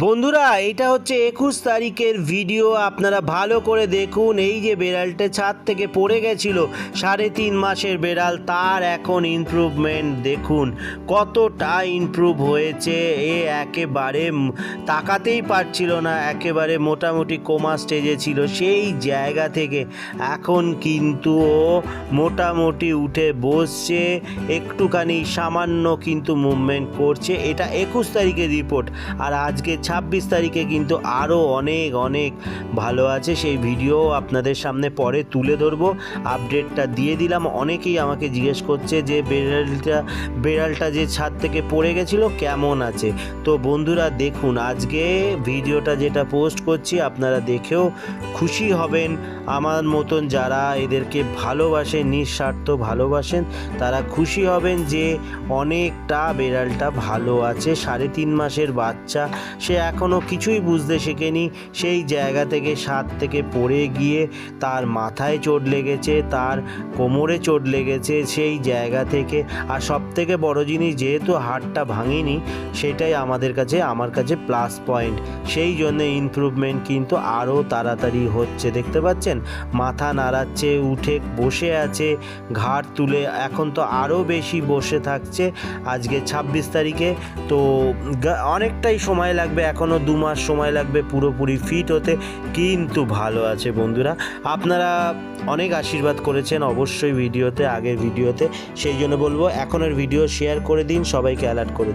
বন্ধুরা এটা হচ্ছে 21 তারিখের ভিডিও। আপনারা ভালো করে দেখুন। এই যে বেড়ালটা ছাদ থেকে পড়ে গেছিল 3.5 মাসের বেড়াল, তার এখন ইমপ্রুভমেন্ট দেখুন কতটা ইমপ্রুভ হয়েছে। একেবারে তাকাতেই পারছিল না, একেবারে মোটামুটি কোমা স্টেজে ছিল। সেই জায়গা থেকে এখন কিন্তু ও মোটামুটি উঠে বসছে, একটুখানি সামান্য কিন্তু মুভমেন্ট করছে। এটা 21 তারিখের রিপোর্ট। আর আজকে 26 তারিখে কিন্তু আরও অনেক অনেক ভালো আছে, সেই ভিডিও আপনাদের সামনে পরে তুলে ধরবো। আপডেটটা দিয়ে দিলাম। অনেকেই আমাকে জিজ্ঞেস করছে যে বেড়ালটা যে ছাদ থেকে পড়ে গেছিলো কেমন আছে। তো বন্ধুরা দেখুন, আজকে ভিডিওটা যেটা পোস্ট করছি আপনারা দেখেও খুশি হবেন। আমার মতন যারা এদেরকে ভালোবাসেন, নিঃস্বার্থ ভালোবাসেন, তারা খুশি হবেন যে অনেকটা বেড়ালটা ভালো আছে। 3.5 মাসের বাচ্চা, সে এখনও কিছুই বুঝতে শেখেনি। সেই জায়গা থেকে ছাদ থেকে পড়ে গিয়ে তার মাথায় চোট লেগেছে, তার কোমরে চোট লেগেছে সেই জায়গা থেকে। আর সবথেকে বড় জিনিস, যেহেতু হাড়টা ভাঙেনি, সেটাই আমার কাছে প্লাস পয়েন্ট। সেই জন্য ইমপ্রুভমেন্ট কিন্তু আরও তাড়াতাড়ি হচ্ছে। দেখতে পাচ্ছেন মাথা নাড়াচ্ছে, উঠে বসে আছে, ঘাড় তুলে এখন তো আরও বেশি বসে থাকছে। আজকে 26 তারিখে, তো অনেকটাই সময় লাগবে, এখনও 2 মাস সময় লাগবে পুরোপুরি ফিট হতে, কিন্তু ভালো আছে বন্ধুরা। আপনারা অনেক আশীর্বাদ করেছেন অবশ্যই ভিডিওতে, আগের ভিডিওতে, সেই জন্য বলবো এখনের ভিডিও শেয়ার করে দিন, সবাইকে অ্যালার্ট করে দিন।